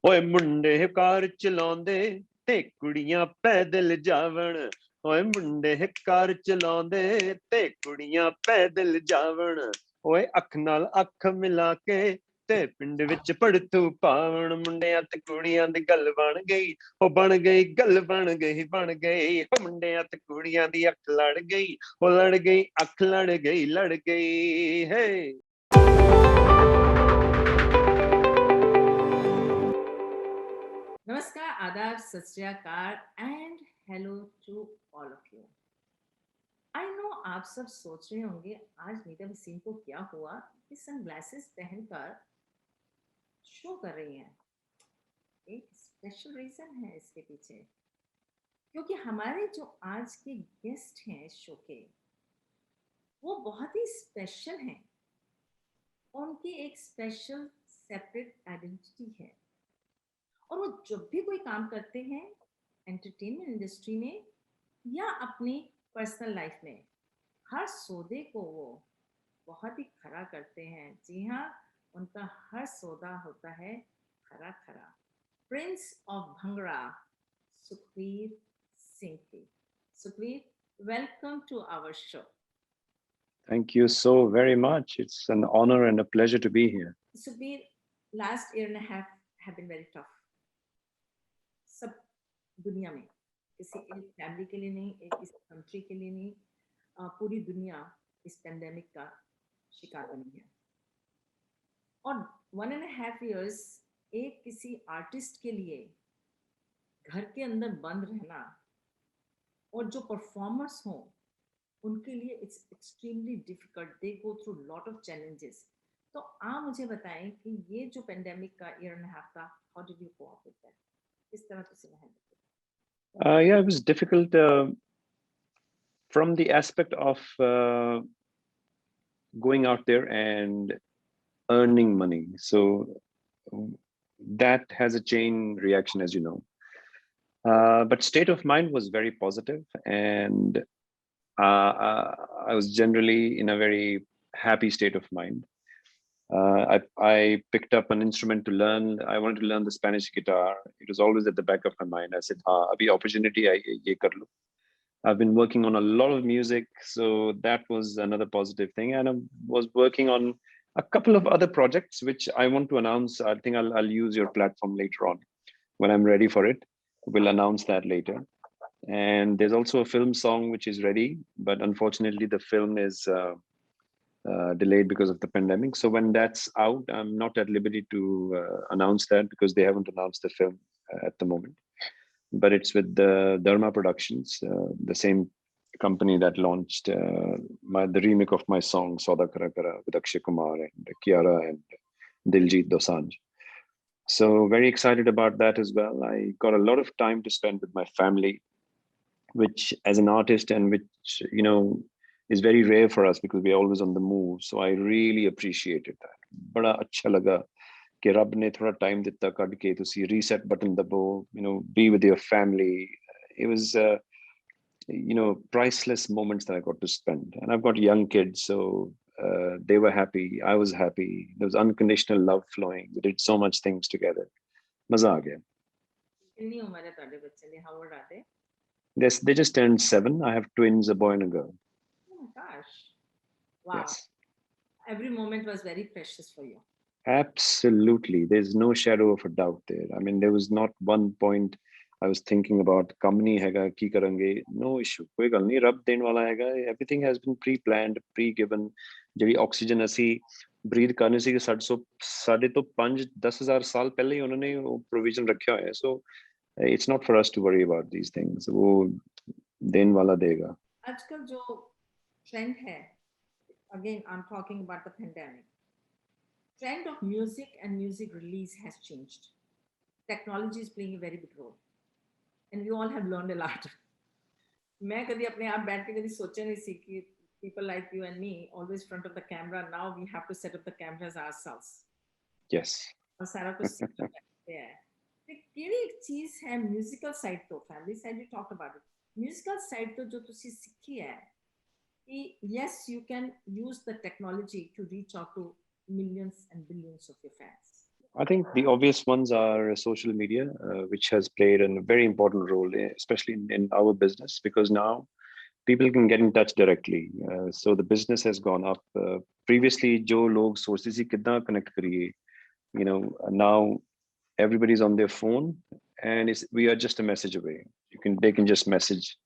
ਓਏ ਮੁੰਡੇ ਕਾਰ ਚਲਾਉਂਦੇ ਤੇ ਕੁੜੀਆਂ ਪੈਦਲ ਜਾਵਣ ਓਏ ਮੁੰਡੇ ਕਾਰ ਚਲਾਉਂਦੇ ਤੇ ਕੁੜੀਆਂ ਪੈਦਲ ਜਾਵਣ ਓਏ ਅੱਖ ਨਾਲ ਅੱਖ ਮਿਲਾ ਕੇ ਤੇ ਪਿੰਡ ਵਿੱਚ ਪੜਤੂ ਪਾਵਣ ਮੁੰਡਿਆਂ ਤੇ ਕੁੜੀਆਂ ਦੀ ਗੱਲ ਬਣ ਗਈ ਉਹ ਬਣ ਗਈ ਗੱਲ ਬਣ ਗਈ ਉਹ ਮੁੰਡਿਆਂ ਤੇ ਕੁੜੀਆਂ ਦੀ ਅੱਖ ਲੜ ਗਈ ਉਹ ਲੜ ਗਈ ਅੱਖ ਲੜ ਗਈ ਹੈ नमस्कार, आदाब, सत श्री अकाल and hello to all of you. I know आप सब सोच रहे होंगे आज नीता भसीन को क्या हुआ कि सनग्लासेस पहनकर शो कर रही हैं। एक स्पेशल रीजन है इसके पीछे, क्योंकि हमारे जो आज के गेस्ट हैं इस शो के, वो बहुत ही स्पेशल हैं। उनकी एक स्पेशल सेपरेट आइडेंटिटी है और वो जब भी कोई काम करते हैं एंटरटेनमेंट इंडस्ट्री में या अपनी पर्सनल लाइफ में, हर सौदे को वो बहुत ही खरा करते हैं। जी हाँ, उनका हर सौदा होता है खरा खरा। Prince of Bhangra, Sukhbir Singh ji. Sukhbir, welcome to our show. Thank you so very much. It's an honor and a pleasure to be here. Sukhbir, last year and a half have been very tough. सब दुनिया में, किसी एक फैमिली के लिए नहीं, एक किसी कंट्री के लिए नहीं, पूरी दुनिया इस पेंडेमिक का शिकार बनी है। और 1.5 years एक किसी आर्टिस्ट के लिए घर के अंदर बंद रहना और जो परफॉर्मर्स हों उनके लिए it's extremely difficult, they go through lot of challenges. तो आप मुझे बताएं कि ये जो पेंडेमिक का 1.5 year था, how did you cope with that? किस तरह तुसी हैंडल किया? Yeah, it was difficult from the aspect of going out there and earning money. So that has a chain reaction, as you know. But state of mind was very positive, and I was generally in a very happy state of mind. I picked up an instrument to learn. I wanted to learn the Spanish guitar. It was always at the back of my mind. I said, "Ha, abhi opportunity I ye kar lo." I've been working on a lot of music, so that was another positive thing. And I was working on a couple of other projects, which I want to announce. I think I'll use your platform later on when I'm ready for it. We'll announce that later. And there's also a film song which is ready, but unfortunately the film is delayed because of the pandemic. So when that's out, I'm not at liberty to announce that because they haven't announced the film at the moment. But it's with the Dharma Productions, the same company that launched the remake of my song Sauda Kara Kara with Akshay Kumar and Kiara and Diljit Dosanjh. So very excited about that as well. I got a lot of time to spend with my family, which as an artist and which, is very rare for us because we're always on the move. So I really appreciated that. Bada acha laga कि रब ने थोड़ा time दिता cut के तुसी reset button दबो, be with your family. It was priceless moments that I got to spend. And I've got young kids, so they were happy, I was happy. There was unconditional love flowing. We did so much things together. मजा आ गया. कितनी उम्र है ਤੁਹਾਡੇ ਬੱਚੇ ਦੀ? How old are they? They just turned 7. I have twins, a boy and a girl. Oh my gosh. Wow. Yes. Every moment was very precious for you. Absolutely. There's no shadow of a doubt there. I mean, there was not one point I was thinking about company hega ki karange. No issue. Koi gal nahi, rab den wala hega. Everything has been pre-planned, pre-given. Jehdi oxygen asi breathe karne si sade to 5-10,000 saal pehle hi unhone wo provision rakhya hai. So it's not for us to worry about these things. Wo den wala dega. आजकल जो trend है, again I'm talking about the pandemic. Trend of music and music release has changed. Technology is playing a very big role, and we all have learned a lot. मैं कभी अपने आप बैठ के कभी सोचा नहीं सी कि people like you and me always front of the camera. Now we have to set up the cameras ourselves. Yes. और सारा कुछ set up करते हैं. केड़ी एक चीज है musical side तो, family side we talked about it. Musical side तो जो तुसी सीखी है कि yes you can use the technology to reach out to millions and billions of your fans. I think the obvious ones are social media, which has played a very important role, especially in our business, because now people can get in touch directly. So the business has gone up. Previously, जो लोग सोचते थे कितना connect करिए, now everybody's on their phone, and we are just a message away. They can just message,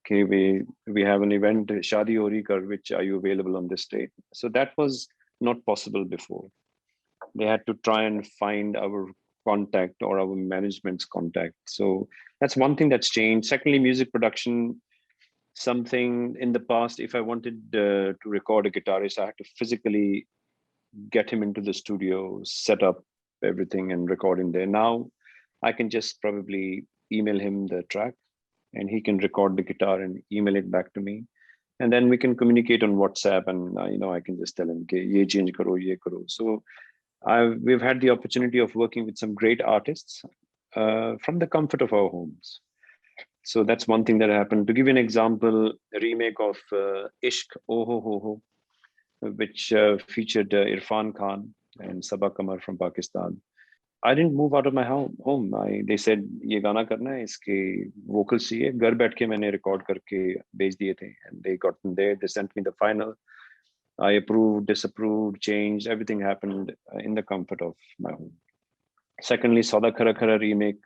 okay, we have an event, Shadi ho rahi kar, which are you available on this date? So that was not possible before. They had to try and find our contact or our management's contact. So that's one thing that's changed. Secondly, music production. Something in the past, if I wanted to record a guitarist, I had to physically get him into the studio, set up everything, and record in there. Now I can just probably email him the track, and he can record the guitar and email it back to me, and then we can communicate on WhatsApp. And I can just tell him, okay, ye change karo, ye karo. So we've had the opportunity of working with some great artists from the comfort of our homes. So that's one thing that happened. To give you an example, a remake of Ishq Oh Ho Ho, which featured Irfan Khan and Sabah Kamar from Pakistan. I didn't move out of my home. They said ये गाना करना है, इसके vocals चाहिए. घर बैठ के मैंने record करके भेज दिए थे, and they got them there. They sent me the final. I approved, disapproved, changed. Everything happened in the comfort of my home. Secondly, Sauda Khara Khara remake.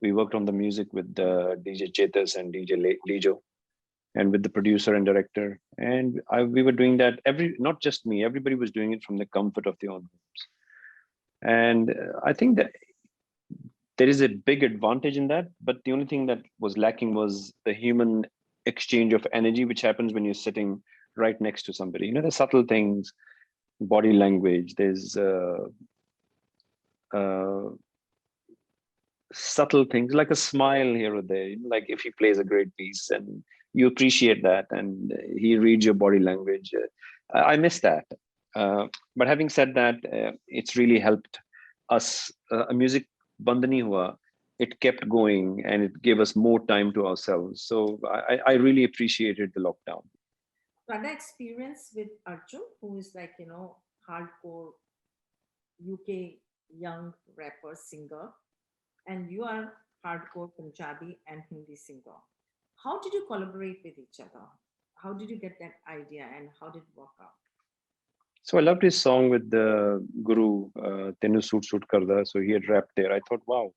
We worked on the music with DJ Chetas and DJ Lijo, and with the producer and director. And we were doing that not just me, everybody was doing it from the comfort of their own homes. And I think that there is a big advantage in that, but the only thing that was lacking was the human exchange of energy, which happens when you're sitting right next to somebody. The subtle things, body language, there's uh, subtle things like a smile here or there, like if he plays a great piece and you appreciate that, and he reads your body language. I miss that. But having said that, it's really helped us. A music bandhani hua, it kept going and it gave us more time to ourselves. So I really appreciated the lockdown. So had experience with Arjun, who is like, hardcore UK young rapper singer, and you are hardcore Punjabi and Hindi singer. How did you collaborate with each other? How did you get that idea and how did it work out? So I loved his song with the Guru, Tenu Suit Suit Karda. So he had rapped there. I thought, wow,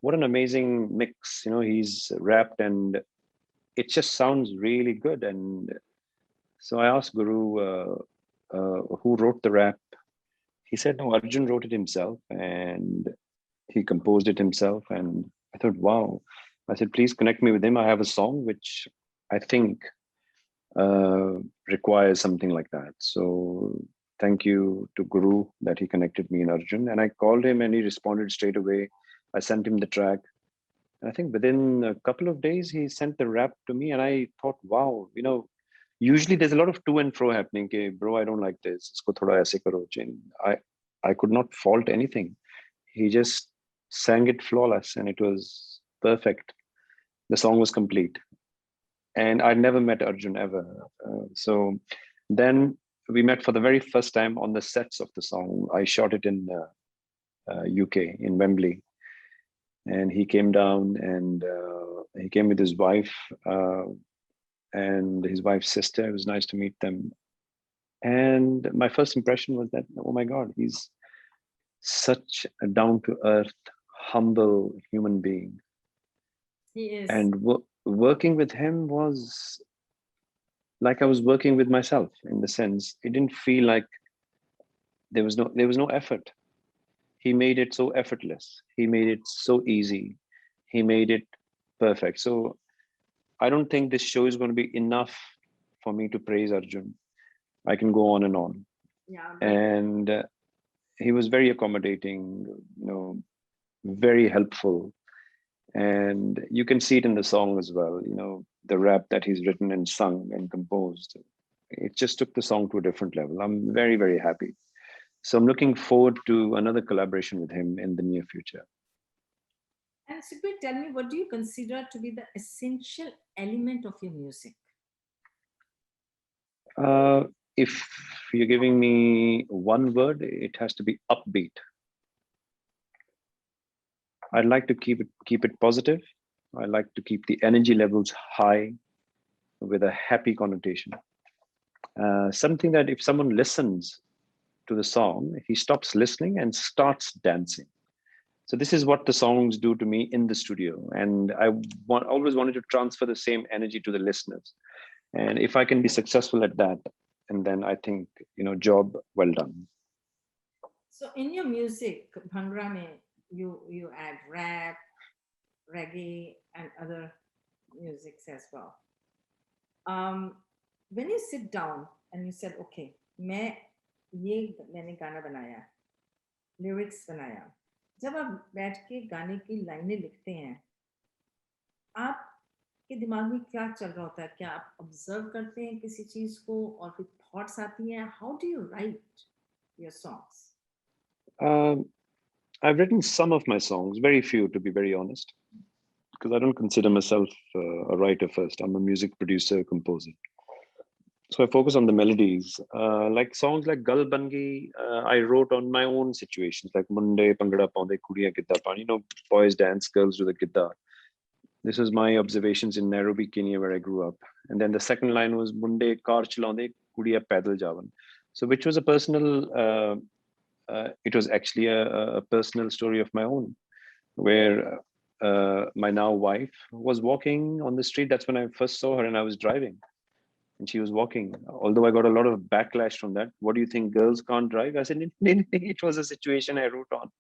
what an amazing mix. He's rapped and it just sounds really good. And so I asked Guru who wrote the rap. He said, no, Arjun wrote it himself and he composed it himself. And I thought, wow. I said, please connect me with him. I have a song which I think uh, requires something like that. So thank you to Guru that he connected me and Arjun. And I called him and he responded straight away. I sent him the track. And I think within a couple of days, he sent the rap to me. And I thought, wow, usually there's a lot of to and fro happening. Okay, bro, I don't like this. Isko thoda aise karo. I could not fault anything. He just sang it flawless and it was perfect. The song was complete. And I'd never met Arjun ever. So then we met for the very first time on the sets of the song. I shot it in UK, in Wembley. And he came down and he came with his wife and his wife's sister. It was nice to meet them. And my first impression was that, oh my God, he's such a down to earth, humble human being. He is. And working with him was like I was working with myself, in the sense it didn't feel like there was no effort. He made it so effortless. He made it so easy. He made it perfect. So I don't think this show is going to be enough for me to praise Arjun. I can go on and on. Yeah, but And he was very accommodating, very helpful. And you can see it in the song as well, the rap that he's written and sung and composed. It just took the song to a different level. I'm very, very happy. So I'm looking forward to another collaboration with him in the near future. and Sukhbir, tell me, what do you consider to be the essential element of your music? Uh, if you're giving me one word, it has to be upbeat. I'd like to keep it positive. I like to keep the energy levels high with a happy connotation. Something that if someone listens to the song, he stops listening and starts dancing. So this is what the songs do to me in the studio, and always wanted to transfer the same energy to the listeners. And if I can be successful at that, and then I think, job well done. So in your music, Bhangra mein, you add rap, reggae, and other musics as well. When you sit down and you said, okay, मैंने गाना बनाया, lyrics बनाया, जब आप बैठ के गाने की लाइनें लिखते हैं, आपके दिमाग में क्या चल रहा होता है? क्या आप ऑब्जर्व करते हैं किसी चीज को और फिर थॉट्स आती हैं? How do you right your songs? Um, I've written some of my songs, very few to be very honest, because I don't consider myself a writer first. I'm a music producer, composer. So I focus on the melodies. Like songs like Gal Bangi, I wrote on my own situations, like Munde, Pangra Paunde, Kudiya Gidda Pan. Boys dance, girls do the Gidda. This was my observations in Nairobi, Kenya, where I grew up. And then the second line was Munde Kar Chalande, Kudiya Paidal Javan. So which was a personal, it was actually a personal story of my own, where my now wife was walking on the street. That's when I first saw her, and I was driving and she was walking. Although I got a lot of backlash from that. What do you think, girls can't drive? I said, it was a situation I wrote on.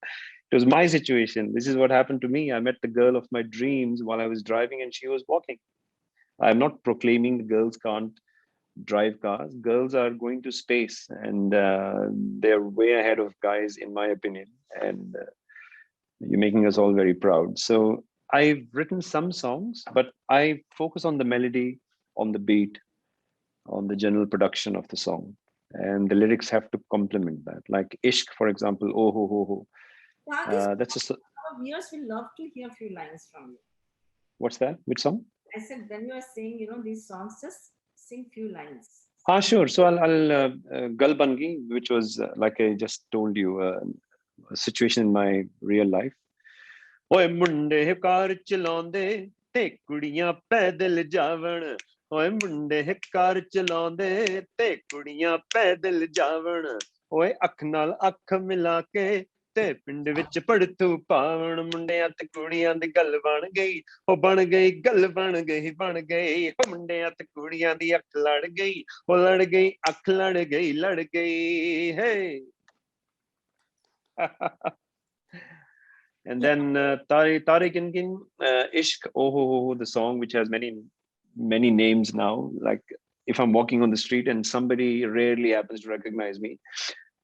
It was my situation. This is what happened to me. I met the girl of my dreams while I was driving and she was walking. I'm not proclaiming the girls can't drive cars. Girls are going to space, and they're way ahead of guys, in my opinion. And you're making us all very proud. So I've written some songs, but I focus on the melody, on the beat, on the general production of the song. And the lyrics have to complement that. Like Ishq, for example, oh ho ho ho. That's a Our viewers will love to hear a few lines from you. What's that? Which song? I said, when you are saying, these songs, just sing few lines. Sure. So I'll Gal Bangi, which was like I just told you, a situation in my real life. ਓਏ ਮੁੰਡੇ ਕਾਰ ਚਲਾਉਂਦੇ ਤੇ ਕੁੜੀਆਂ ਪੈਦਲ ਜਾਵਣ ਓਏ ਮੁੰਡੇ ਕਾਰ ਚਲਾਉਂਦੇ ਤੇ ਕੁੜੀਆਂ ਪੈਦਲ ਜਾਵਣ ਓਏ ਅੱਖ ਨਾਲ ਅੱਖ ਮਿਲਾ ਕੇ ਤੇ ਪਿੰਡ ਵਿੱਚ ਪੜਤੂ ਪਾਵਣ ਮੁੰਡਿਆਂ ਤੇ ਕੁੜੀਆਂ ਦੀ ਗੱਲ ਬਣ ਗਈ ਉਹ ਬਣ ਗਈ ਗੱਲ ਬਣ ਗਈ ਉਹ ਮੁੰਡਿਆਂ ਤੇ ਕੁੜੀਆਂ ਦੀ ਅੱਖ ਲੜ ਗਈ ਉਹ ਲੜ ਗਈ ਅੱਖ ਲੜ ਗਈ hey And then Tariq Inkin, Ishq, oh, ho, ho, the song which has many names now. Like if I'm walking on the street and somebody rarely happens to recognize me,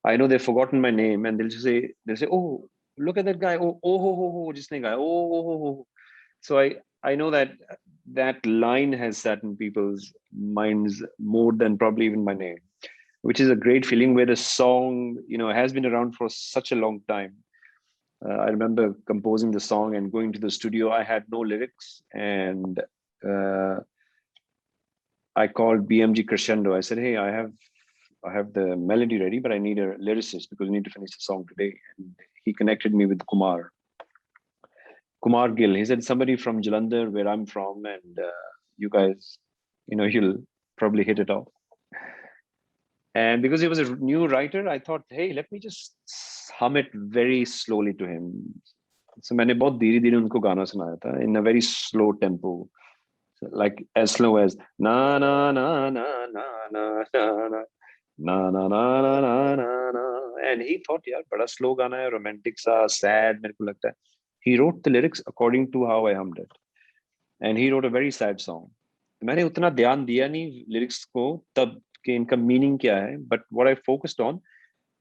I know they've forgotten my name and they'll say, oh, look at that guy. Oh, ho, jisne guy. Oh. So I know that that line has sat in people's minds more than probably even my name, which is a great feeling where the song, has been around for such a long time. I remember composing the song and going to the studio. I had no lyrics, and I called BMG Crescendo. I said, "Hey, I have the melody ready, but I need a lyricist because we need to finish the song today." And he connected me with Kumar Gill. He said, "Somebody from Jalandhar, where I'm from, and you guys, you'll probably hit it off." And because he was a new writer, I thought, hey, let me just hum it very slowly to him. So मैंने बहुत धीरे धीरे उनको गाना सुनाया था in a very slow tempo, like as slow as na na na na na na na na na na na na na na. And he thought, यार बड़ा slow गाना है, romantic सा, sad मेरे को लगता है. He wrote the lyrics according to how I hummed it, and he wrote a very sad song. मैंने उतना ध्यान दिया नहीं lyrics को तब कि इनका meaning क्या है, but what I focused on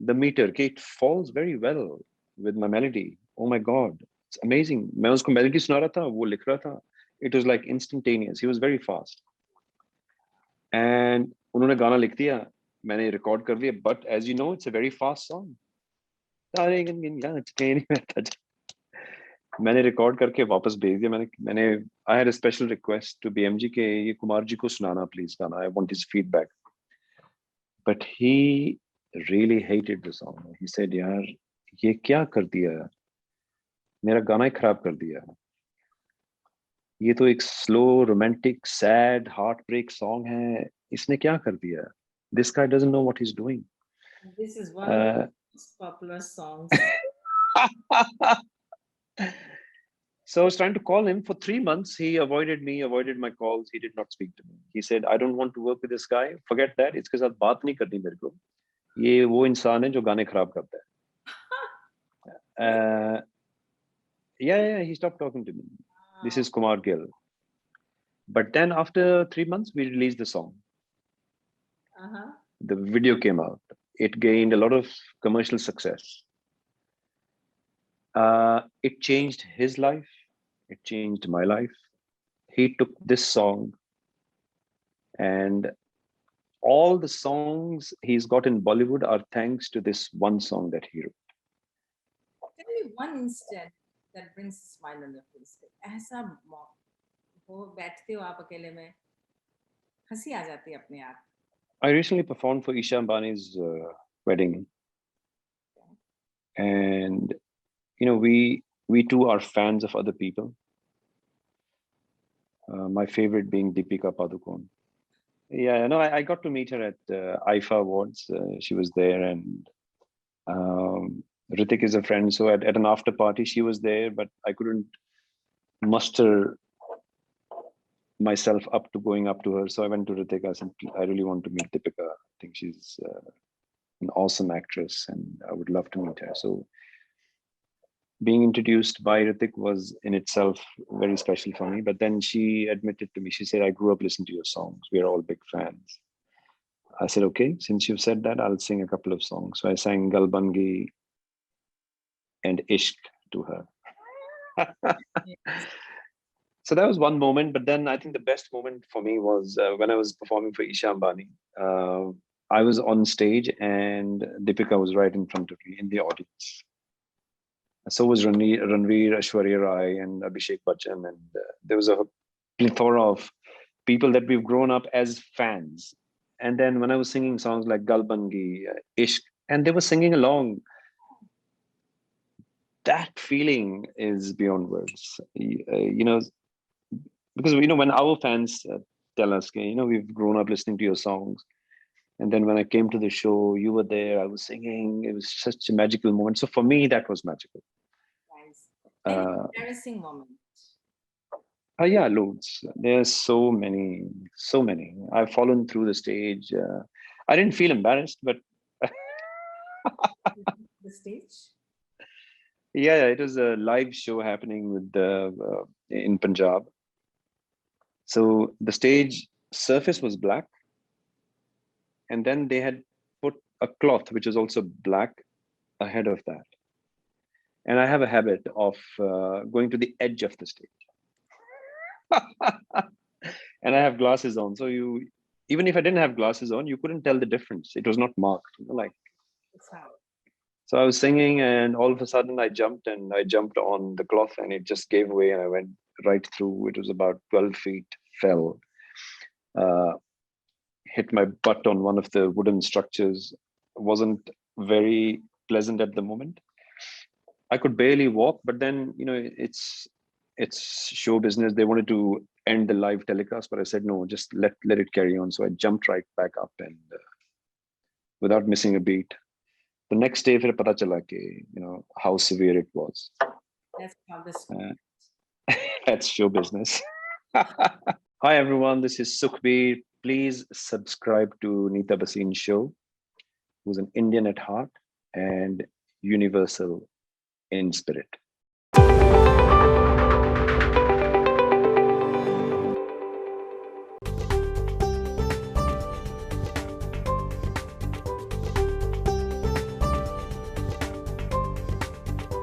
the meter. कि it falls very well with my melody. Oh my God, it's amazing. मैं उसको melody सुना रहा था, वो लिख रहा था. It was like instantaneous. He was very fast. And उन्होंने गाना लिख दिया, मैंने record कर दिया. But as you know, it's a very fast song. मैंने रिकॉर्ड करके वापस भेज दिया. मैंने I had a special request to BMG के ये कुमार जी को सुनाना please गाना. I want his feedback. But he really hated the song. He said, यार ये क्या कर दिया? मेरा गाना ही खराब कर दिया। ये तो एक slow romantic sad heart break song है, इसने क्या कर दिया? This guy doesn't know what he is doing. This is one of the most popular songs. So I was trying to call him for 3 months. He avoided me, avoided my calls. He did not speak to me. He said, "I don't want to work with this guy. Forget that. इसके साथ बात नहीं करनी मेरे को. ये वो इंसान है जो गाने खराब करता है." Yeah, he stopped talking to me. This is Kumar Gill. But then after 3 months, we released the song. Uh-huh. The video came out. It gained a lot of commercial success. It changed his life. It changed my life. He took this song, and all the songs he's got in Bollywood are thanks to this one song that he wrote. Tell me one instant that brings a smile on your face. ऐसा वो बैठते हो आप अकेले में हंसी आ जाती है अपने आप. I recently performed for Isha Ambani's wedding, and we too are fans of other people. My favorite being Deepika Padukone. Yeah, no, I got to meet her at IFA Awards. She was there, and Ritik is a friend. So at an after party, she was there, but I couldn't muster myself up to going up to her. So I went to Ritik. I said, I really want to meet Deepika. I think she's an awesome actress, and I would love to meet her. So being introduced by Ritik was in itself very special for me. But then she admitted to me, she said, I grew up listening to your songs. We are all big fans. I said, okay, since you've said that, I'll sing a couple of songs. So I sang Galbangi and Ishq to her. Yes. So that was one moment. But then I think the best moment for me was when I was performing for Isha Ambani. I was on stage and Deepika was right in front of me in the audience. So was Ranveer, Aishwarya Rai, and Abhishek Bachchan. And there was a plethora of people that we've grown up as fans. And then when I was singing songs like Galbangi, Ishq, and they were singing along, that feeling is beyond words. Because when our fans tell us, we've grown up listening to your songs, and then when I came to the show, you were there, I was singing. It was such a magical moment. So for me, that was magical. Nice. Any embarrassing moment? Yeah, loads. There's so many, so many. I've fallen through the stage. I didn't feel embarrassed, but The stage? yeah, it was a live show happening with in Punjab. So the stage surface was black, and then they had put a cloth which is also black ahead of that. And I have a habit of going to the edge of the stage. And I have glasses on, so even if I didn't have glasses on, you couldn't tell the difference. It was not marked, like. It's hard. So I was singing, and all of a sudden I jumped on the cloth, and it just gave way, and I went right through. It was about 12 feet, fell, hit my butt on one of the wooden structures. Wasn't very pleasant at the moment. I could barely walk, but then it's show business. They wanted to end the live telecast, but I said no, just let it carry on. So I jumped right back up, and without missing a beat. The next day, फिर पता चला कि how severe it was. That's how the story. That's show business. Hi everyone, this is Sukhbir. Please subscribe to Neeta Bhasin's show, who's an Indian at heart and universal in spirit.